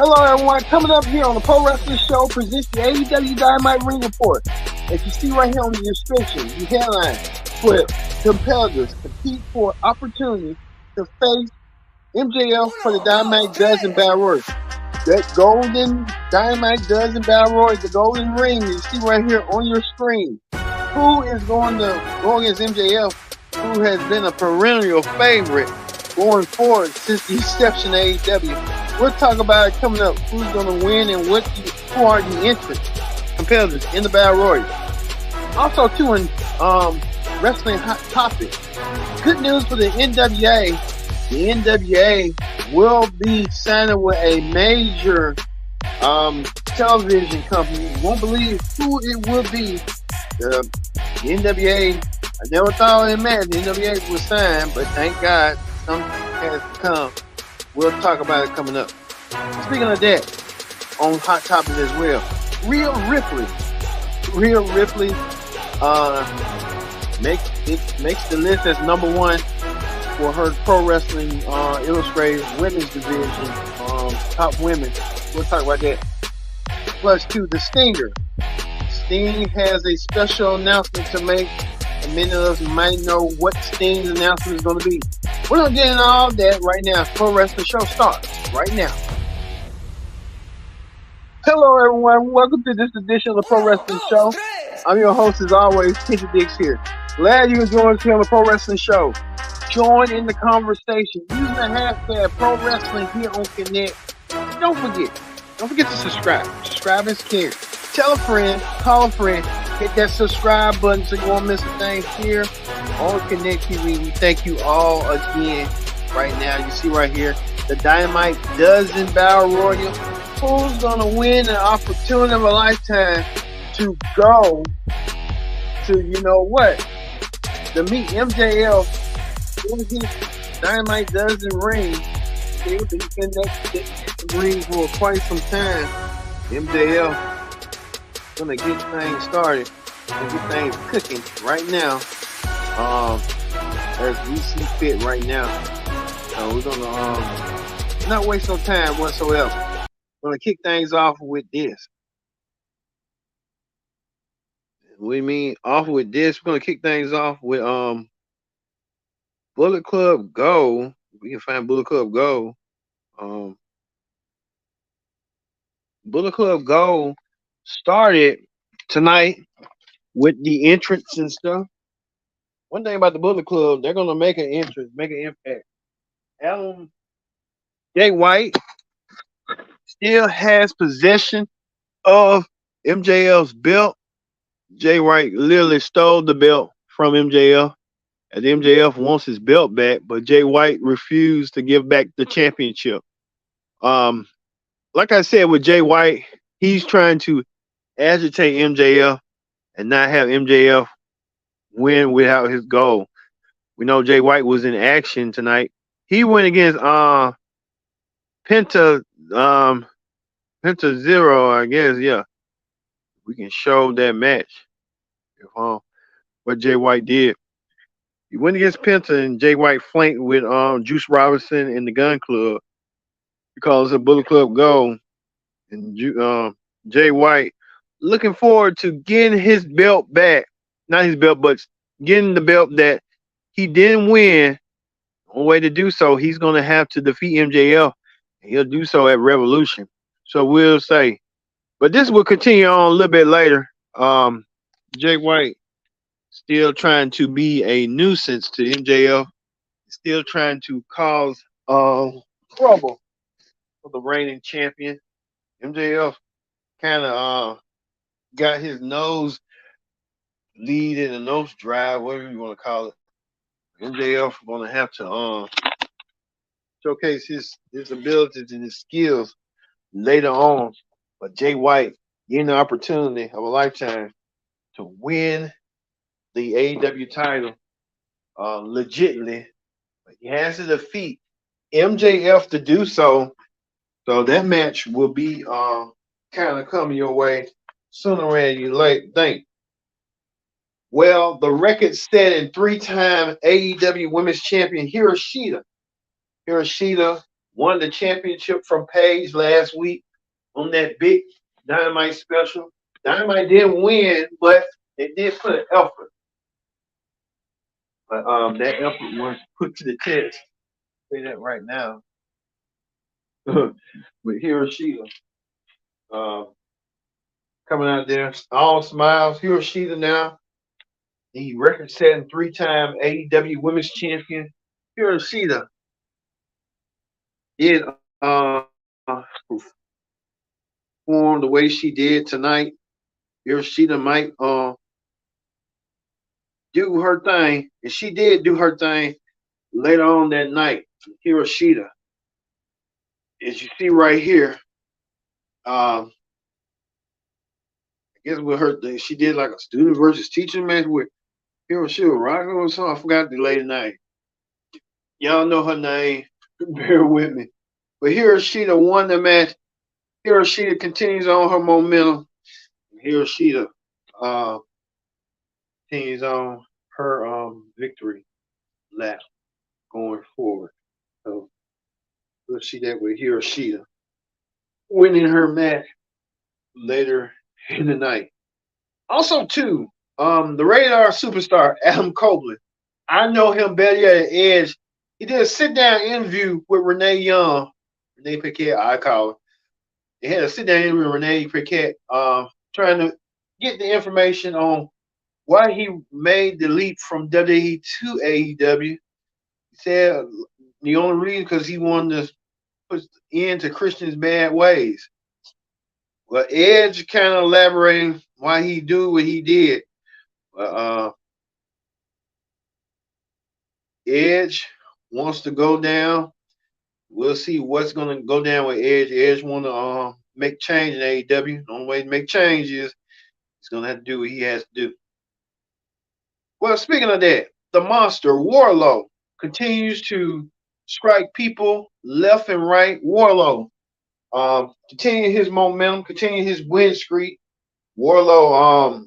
Hello, everyone. Coming up here on the Pro Wrestling Show presents the AEW Dynamite Ring Report. As you see right here on the description, the headline, where competitors compete for opportunity to face MJF for the Dynamite Dozen Battle Royale. That golden Dynamite Dozen Battle Royale, the golden ring you see right here on your screen. Who is going to go against MJF, who has been a perennial favorite going forward since the inception of AEW? We'll talk about it coming up. Who's going to win and who are the entrant competitors in the Battle Royale? Also, too, in wrestling hot topic, good news for the NWA. The NWA will be signing with a major television company. You won't believe who it will be. The NWA, I never thought in man the NWA would sign, but thank God something has come. We'll talk about it coming up. Speaking of that, on Hot Topic as well, Rhea Ripley makes the list as number one for her Pro Wrestling Illustrated Women's Division, top women. We'll talk about that. Plus, to the Stinger. Sting has a special announcement to make, and many of us might know what Sting's announcement is going to be. We're going to get into all that right now. Pro Wrestling Show starts right now. Hello, everyone. Welcome to this edition of the Pro Wrestling Show. I'm your host, as always, Kenny Dix here. Glad you can join us here on the Pro Wrestling Show. Join in the conversation using the hashtag Pro Wrestling here on Connect. And don't forget to subscribe. Subscribe is king. Tell a friend, call a friend, hit that subscribe button so you won't miss a thing here on Connect TV. We thank you all again right now. You see right here the Dynamite Dozen Battle Royale. Who's gonna win an opportunity of a lifetime to go to to meet MJF in his Dynamite Dozen Ring? He's been in that ring for quite some time. MJF gonna get things started and get things cooking right now, as we see fit right now. So we're gonna not waste no time whatsoever. We're gonna kick things off with this. We're gonna kick things off with Bullet Club Go. We can find Bullet Club Go. Bullet Club Go started tonight with the entrance and stuff. One thing about the Bullet Club, they're gonna make an entrance, make an impact. Jay White still has possession of MJF's belt. Jay White literally stole the belt from MJF, and MJF wants his belt back, but Jay White refused to give back the championship. Like I said, with Jay White, he's trying to agitate MJF and not have MJF win without his goal. We know Jay White was in action tonight. He went against Penta Zero, I guess. Yeah, we can show that match. What Jay White did. He went against Penta, and Jay White flanked with Juice Robinson and the Gun Club because of Bullet Club Go. And Jay White looking forward to getting his belt back. Not his belt, but getting the belt that he didn't win. The only way to do so, he's going to have to defeat MJF. And he'll do so at Revolution. So we'll say. But this will continue on a little bit later. Jay White still trying to be a nuisance to MJF. Still trying to cause trouble for the reigning champion. MJF kind of got his nose lead in a nose drive, whatever you want to call it. MJF going to have to showcase his abilities and his skills later on. But Jay White getting the opportunity of a lifetime to win the AEW title legitimately. But he has to defeat MJF to do so. So that match will be kind of coming your way sooner rather than you think. Well, the record set in three-time AEW Women's Champion Hiroshita won the championship from Paige last week on that big Dynamite special. Dynamite didn't win, but they did put an effort. But that effort was put to the test. I'll say that right now. With Hiroshita coming out there, all smiles. Hiroshita now, the record-setting 3-time AEW Women's Champion. Hiroshita did perform the way she did tonight. Hiroshita might do her thing, and she did do her thing later on that night. Hiroshita, as you see right here, I guess with her, she did like a student versus teacher match with Hiroshita Rocker or something. I forgot the lady name. Y'all know her name. Bear with me. But Hiroshita won the match. Hiroshita continues on her momentum. Hiroshita continues on her victory lap going forward. So we'll see that with Hiroshita winning her match later in the night. Also, too, the Radar superstar Adam Copeland. I know him better at Edge. He did a sit-down interview with Renee Young. Renee Paquette, I call her. They had a sit-down interview with Renee Paquette, trying to get the information on why he made the leap from WWE to AEW. He said the only reason because he wanted to put an end to Christian's bad ways. Well, Edge kind of elaborating why he do what he did. Edge wants to go down. We'll see what's going to go down with Edge. Edge want to make change in AEW. The only way to make change is he's going to have to do what he has to do. Well, speaking of that, the monster, Wardlow, continues to strike people left and right. Wardlow, continuing his momentum, continuing his win streak. Wardlow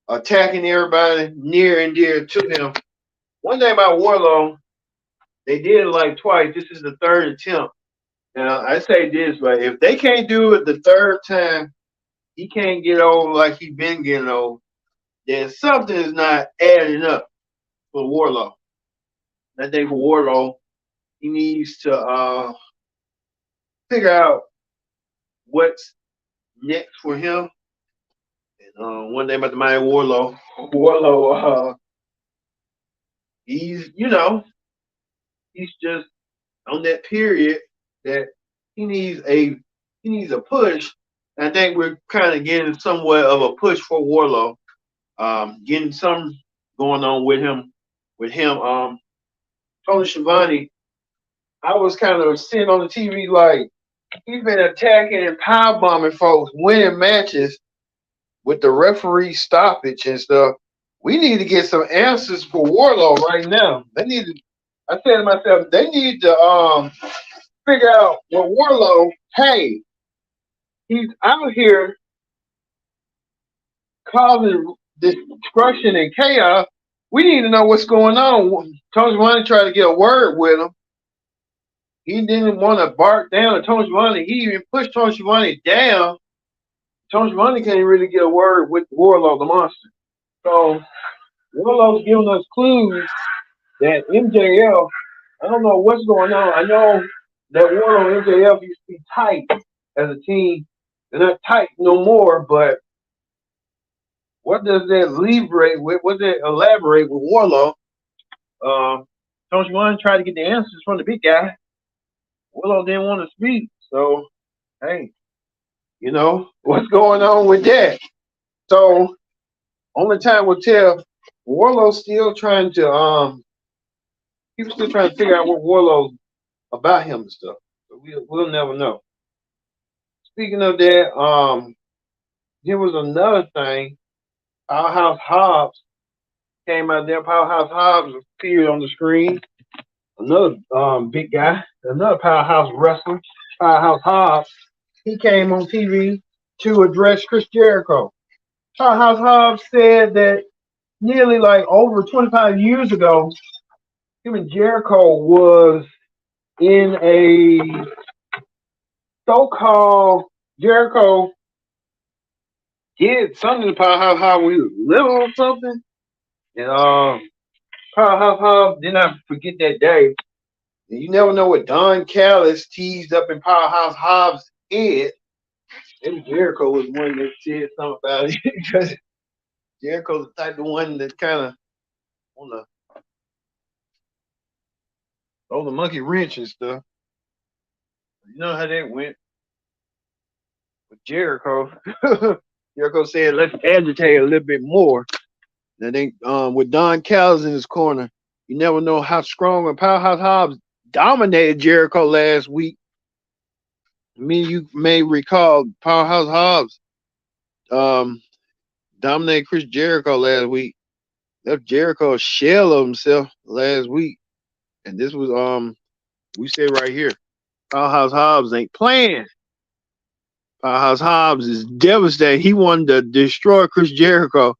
attacking everybody near and dear to him. One thing about Wardlow, they did it like twice. This is the third attempt. Now, I say this, but if they can't do it the third time, he can't get over like he been getting over, then something is not adding up for Wardlow. I think for Wardlow, he needs to figure out what's next for him. And one thing about the mind Wardlow, he's just on that period that he needs a push. And I think we're kind of getting somewhat of a push for Wardlow, getting some going on with him. Tony Schiavone, I was kind of sitting on the TV like he's been attacking and powerbombing folks, winning matches with the referee stoppage and stuff. We need to get some answers for Wardlow right now. I said to myself, they need to figure out what Wardlow, hey, he's out here causing destruction and chaos. We need to know what's going on. Tony Schiavone tried to get a word with him. He didn't want to bark down at Tony Schiavone. He even pushed Tony Schiavone down. Tony Schiavone can't really get a word with Wardlow, the monster. So Wardlow's giving us clues that MJF, I don't know what's going on. I know that Wardlow and MJF used to be tight as a team. They're not tight no more, but what does that elaborate with? What does that elaborate with Wardlow? Tony Schiavone tried to get the answers from the big guy. Wardlow didn't want to speak, so hey, what's going on with that? So only time will tell. Wardlow's still trying to people still trying to figure out what Wardlow's about him and stuff. So we'll never know. Speaking of that, there was another thing. Powerhouse Hobbs came out there. Powerhouse Hobbs appeared on the screen. Another big guy, another powerhouse wrestler, Powerhouse Hobbs. He came on TV to address Chris Jericho. Powerhouse Hobbs said that nearly like over 25 years ago, him and Jericho was in a so-called Jericho did something to Powerhouse how we was little or something. And Powerhouse Hobbs did not forget that day. And you never know what Don Callis teased up in Powerhouse Hobbs' head. Maybe Jericho was one that said something about it because Jericho's the type of one that kind of want to throw the monkey wrench and stuff. You know how that went with Jericho. Jericho said, "Let's agitate a little bit more." And then with Don Callis in his corner, you never know how strong. And Powerhouse Hobbs dominated Jericho last week. I mean, you may recall Powerhouse Hobbs dominated Chris Jericho last week. Left Jericho a shell of himself last week. And this was we say right here, Powerhouse Hobbs ain't playing. Powerhouse Hobbs is devastated. He wanted to destroy Chris Jericho.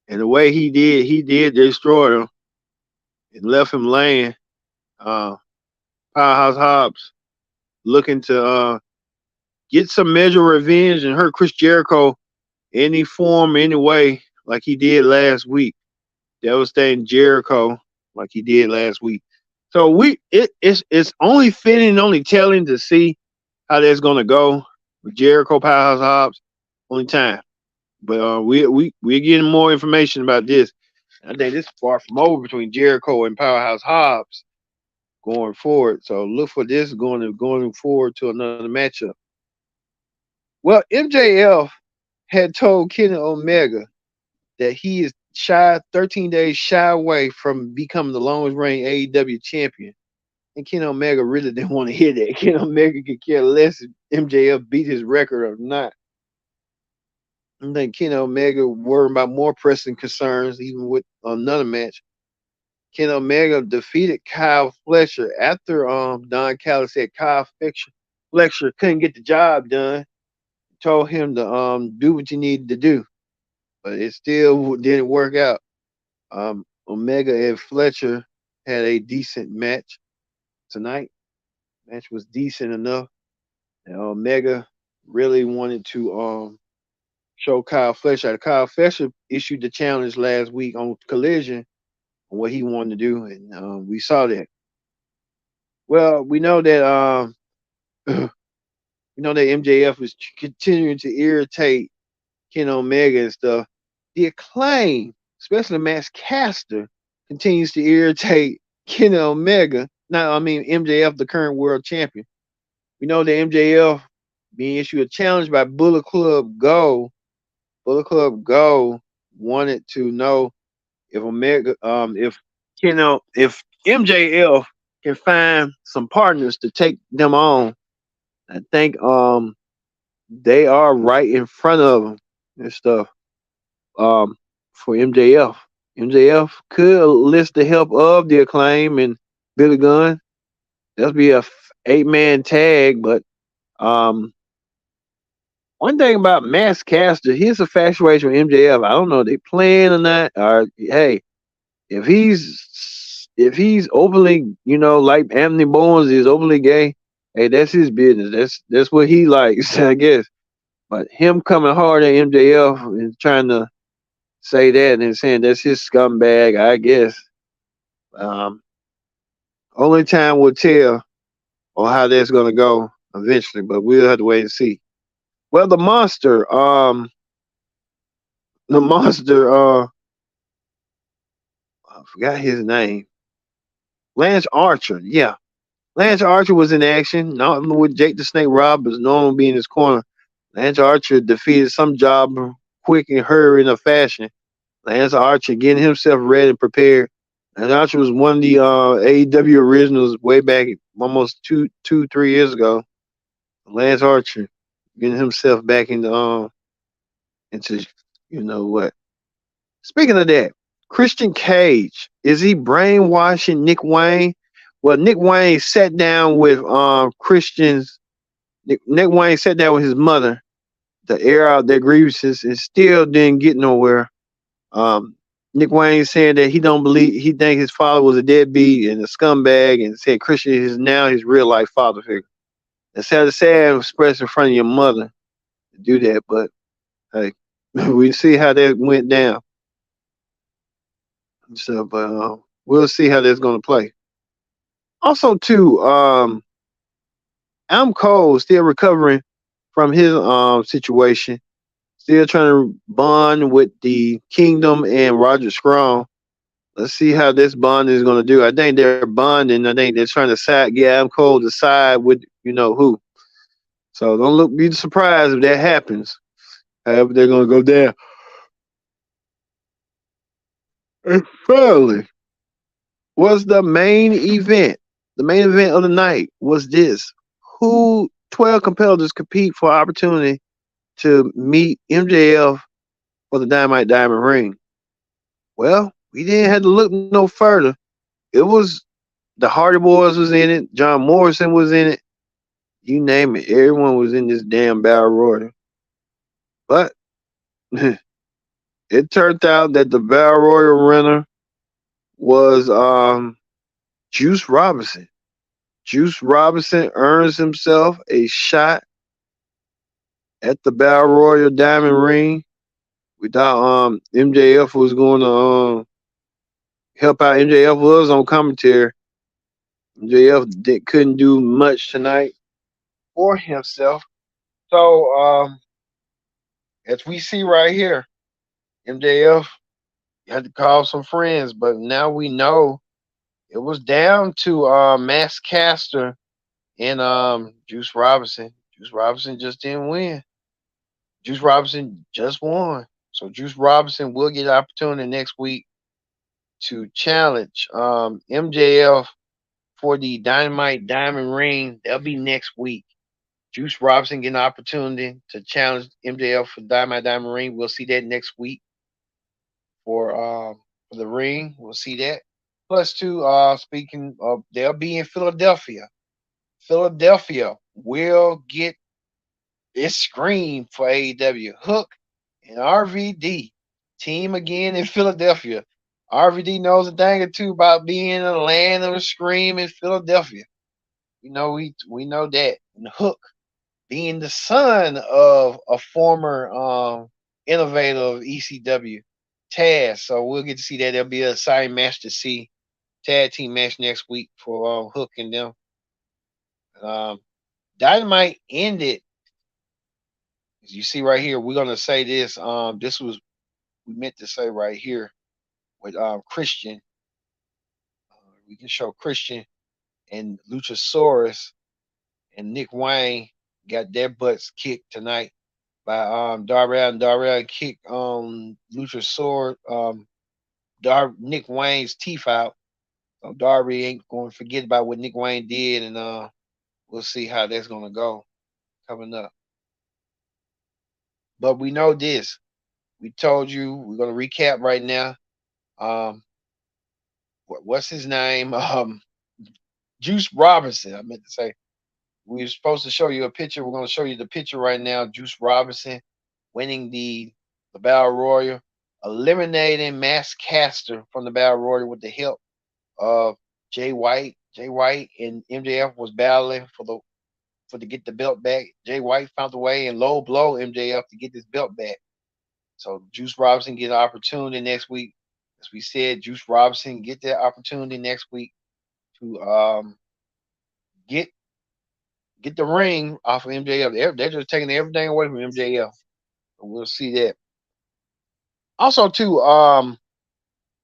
And the way he did destroy him and left him laying. Powerhouse Hobbs looking to get some measure of revenge and hurt Chris Jericho any form, any way, like he did last week. Devastating Jericho like he did last week. So it's only fitting, only telling to see how that's gonna go with Jericho Powerhouse Hobbs. Only time. But we're getting more information about this. I think this is far from over between Jericho and Powerhouse Hobbs going forward. So look for this going forward to another matchup. Well, MJF had told Kenny Omega that he is 13 days shy away from becoming the longest reigning AEW champion. And Kenny Omega really didn't want to hear that. Kenny Omega could care less if MJF beat his record or not. I think Kenny Omega worried about more pressing concerns, even with another match. Kenny Omega defeated Kyle Fletcher after Don Callis said Kyle Fletcher couldn't get the job done. Told him to do what you needed to do, but it still didn't work out. Omega and Fletcher had a decent match tonight. Match was decent enough. And Omega really wanted to show Kyle Fletcher. Kyle Fletcher issued the challenge last week on Collision on what he wanted to do, and we saw that. Well, we know that MJF was continuing to irritate Kenny Omega and stuff. The Acclaim, especially Max Caster, continues to irritate Kenny Omega. MJF, the current world champion. We know that MJF being issued a challenge by Bullet Club Go. Bullet Club Go wanted to know if MJF can find some partners to take them on. I think they are right in front of him and stuff. For MJF. MJF could list the help of the Acclaim and Billy Gunn. That'll be a 8-man tag, but one thing about Max Caster, here's a infatuation with MJF. I don't know if they playing or not. Or hey, if he's openly, like Anthony Bowens is openly gay, hey, that's his business. That's what he likes, I guess. But him coming hard at MJF and trying to say that and saying that's his scumbag, I guess. Only time will tell on how that's gonna go eventually, but we'll have to wait and see. Well, the monster, I forgot his name. Lance Archer, yeah. Lance Archer was in action, not with Jake the Snake Roberts normally being in his corner. Lance Archer defeated some jobber quick and hurry in a fashion. Lance Archer getting himself ready and prepared. Lance Archer was one of the AEW originals way back almost 3 years ago. Lance Archer getting himself back into what. Speaking of that, Christian Cage, is he brainwashing Nick Wayne? Well, Nick Wayne sat down with Nick Wayne sat down with his mother to air out their grievances and still didn't get nowhere. Nick Wayne saying that he don't believe he think his father was a deadbeat and a scumbag, and said Christian is now his real life father figure. It's sad express in front of your mother to do that, but hey, we see how that went down. So, but we'll see how that's going to play. Also, too, I'm Cole still recovering from his situation, still trying to bond with the Kingdom and Roger Strong. Let's see how this bond is going to do. I think they're bonding. I think they're trying to get Adam Cole to side with who. So be surprised if that happens. However, they're going to go down. And finally, was the main event. The main event of the night was this: who 12 competitors compete for opportunity to meet MJF for the Dynamite Diamond Ring. Well, we didn't have to look no further. It was the Hardy Boys was in it. John Morrison was in it. You name it. Everyone was in this damn battle royal. But it turned out that the battle royal winner was Juice Robinson. Juice Robinson earns himself a shot at the battle royal diamond ring. We thought MJF was going to help out. MJF was on commentary. MJF couldn't do much tonight for himself. So as we see right here, MJF had to call some friends, but now we know it was down to Max Caster and Juice Robinson. Juice Robinson just didn't win. Juice Robinson just won. So Juice Robinson will get an opportunity next week to challenge MJF for the Dynamite Diamond Ring. That'll be next week. Juice Robinson get an opportunity to challenge MJF for Dynamite Diamond Ring. We'll see that next week for the ring. We'll see that. Plus, two, speaking of, they'll be in Philadelphia. Philadelphia will get its scream for AEW. Hook and RVD team again in Philadelphia. RVD knows a thing or two about being in the land of the scream in Philadelphia. We know that. And Hook, being the son of a former innovator of ECW, Taz. So we'll get to see that. There'll be a side match to see. Tag team match next week for Hook and them. Dynamite ended. As you see right here, we're gonna say this. This was we meant to say right here with Christian. We can show Christian and Luchasaurus and Nick Wayne got their butts kicked tonight by Darby Allin. Darby Allin kicked Luchasaurus Nick Wayne's teeth out. So Darby ain't going to forget about what Nick Wayne did, and we'll see how that's going to go coming up. But we know this. We told you we're going to recap right now. What's his name? Juice Robinson. I meant to say. We were supposed to show you a picture. We're going to show you the picture right now. Juice Robinson winning the Battle Royal, eliminating Max Caster from the Battle Royal with the help of Jay White. Jay White and MJF was battling to get the belt back. Jay White found a way and low blow MJF to get this belt back. So Juice Robinson get an opportunity next week. As we said, Juice Robinson get that opportunity next week to get the ring off of MJF. They're just taking everything away from MJF. So we'll see that. Also, too,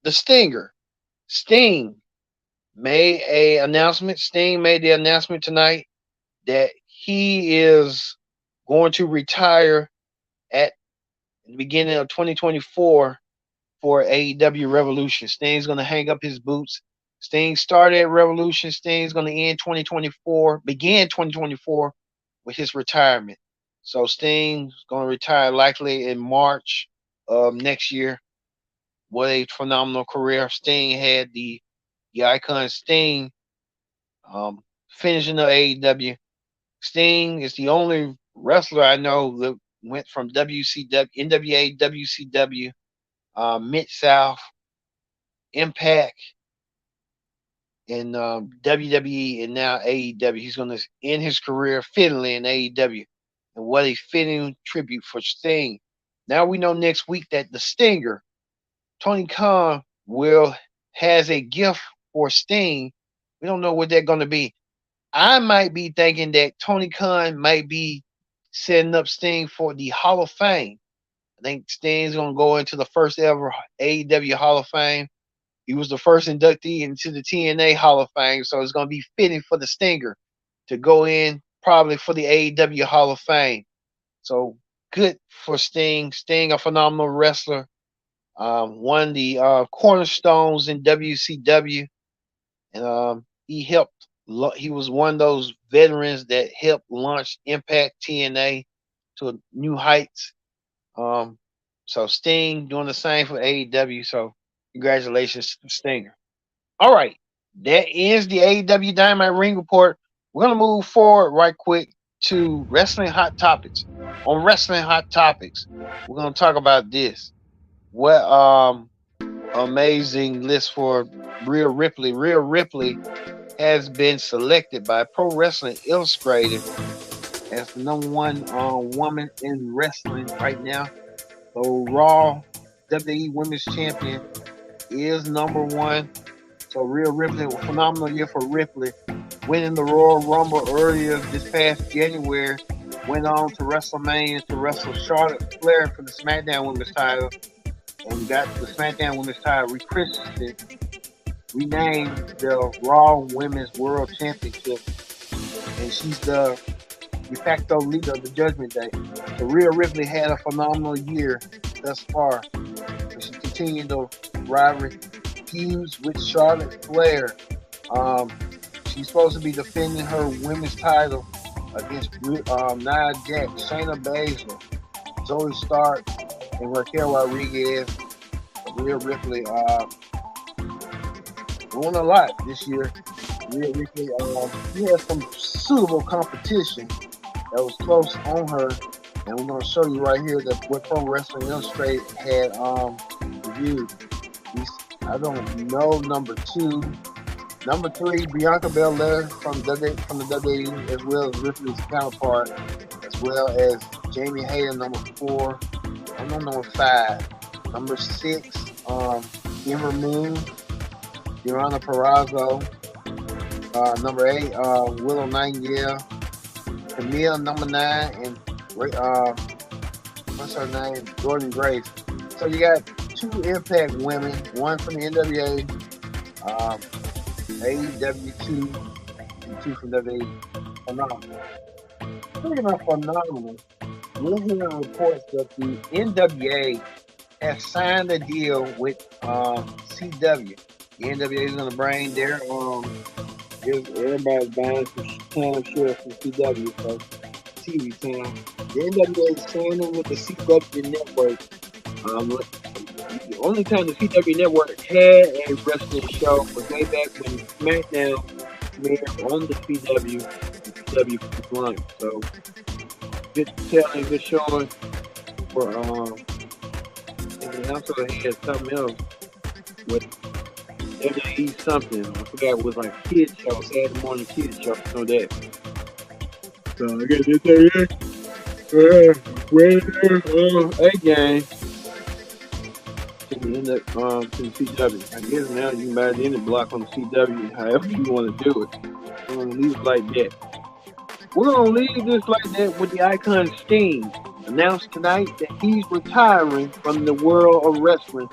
the Stinger. Sting made a announcement. Sting made the announcement tonight that he is going to retire at the beginning of 2024 for AEW Revolution. Sting's going to hang up his boots. Sting started at Revolution. Sting's going to begin 2024 with his retirement. So Sting's going to retire likely in March of next year. What a phenomenal career. Sting had the icon Sting finishing the AEW. Sting is the only wrestler I know that went from WCW, NWA, WCW, Mid-South Impact in WWE and now AEW. He's going to end his career fittingly in AEW. And what a fitting tribute for Sting. Now we know next week that the Stinger, Tony Khan, has a gift for Sting. We don't know what they're going to be. I might be thinking that Tony Khan might be setting up Sting for the Hall of Fame. I think Sting's going to go into the first ever AEW Hall of Fame. He was the first inductee into the TNA Hall of Fame, so it's going to be fitting for the Stinger to go in probably for the AEW Hall of Fame. So good for Sting. Sting, a phenomenal wrestler. One of the cornerstones in WCW, and he was one of those veterans that helped launch Impact TNA to new heights. So Sting doing the same for AEW. So congratulations to Stinger. All right, that ends the AEW Dynamite Ring report. We're gonna move forward right quick to Wrestling Hot Topics. On Wrestling Hot Topics, we're gonna talk about this. What amazing list for Rhea Ripley. Rhea Ripley has been selected by Pro Wrestling Illustrated as the #1 woman in wrestling right now. So Raw WWE Women's Champion is #1. So Rhea Ripley, a phenomenal year for Ripley, winning the Royal Rumble earlier this past January. Went on to WrestleMania to wrestle Charlotte Flair for the SmackDown Women's title, and got the SmackDown Women's title renamed the Raw Women's World Championship, and she's the de facto leader of the Judgment Day. So Rhea Ripley had a phenomenal year thus far. So she continued the rivalry feuds with Charlotte Flair. She's supposed to be defending her women's title against Nia Jax, Shayna Baszler, Zoe Stark, and Raquel Rodriguez. Rhea Ripley won a lot this year. Rhea Ripley she had some suitable competition that was close on her, and we're going to show you right here that what Pro Wrestling Illustrated had reviewed. I don't know number 2. Number 3, Bianca Belair from the WWE, as well as Ripley's counterpart, as well as Jamie Hayter, number 4. I know number 5. Number 6, Ember Moon, Deonna Purrazzo. Number 8, Willow Nightingale. Camille, number 9, and what's her name? Jordan Grace. So you got 2 Impact women, one from the NWA, AEW 2, and 2 from WWE. Phenomenal. Speaking of phenomenal, we're hearing reports that the NWA has signed a deal with CW. The NWA is going to bring their everybody's buying some channel shares from CW, so TV channel. The NWA is signing with the CW network. The only time the CW network had a wrestling show was way back when SmackDown premiered on the CW was launched. So good telling, good showing for and they also had something else with WWE something. I forgot it was like kids show, Saturday morning kids show. Know that. So I guess it's a game to the CW. I guess now you can buy the end block on the CW however you want to do it. We're gonna leave it like that. We're gonna leave this like that with the icon Sting. Announced tonight that he's retiring from the world of wrestling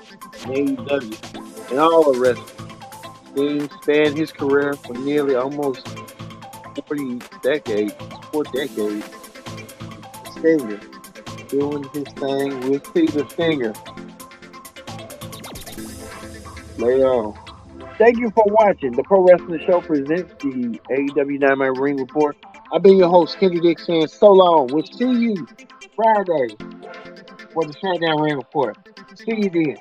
in AEW and all of wrestling. Sting spanned his career for nearly almost 4 decades. Stinger doing his thing with Peter Stinger. Later on. Thank you for watching. The Pro Wrestling Show presents the AEW Dynamite Ring Report. I've been your host, Kendrick Dick, saying so long. We'll see you Friday for the SmackDown Ring Report. See you then.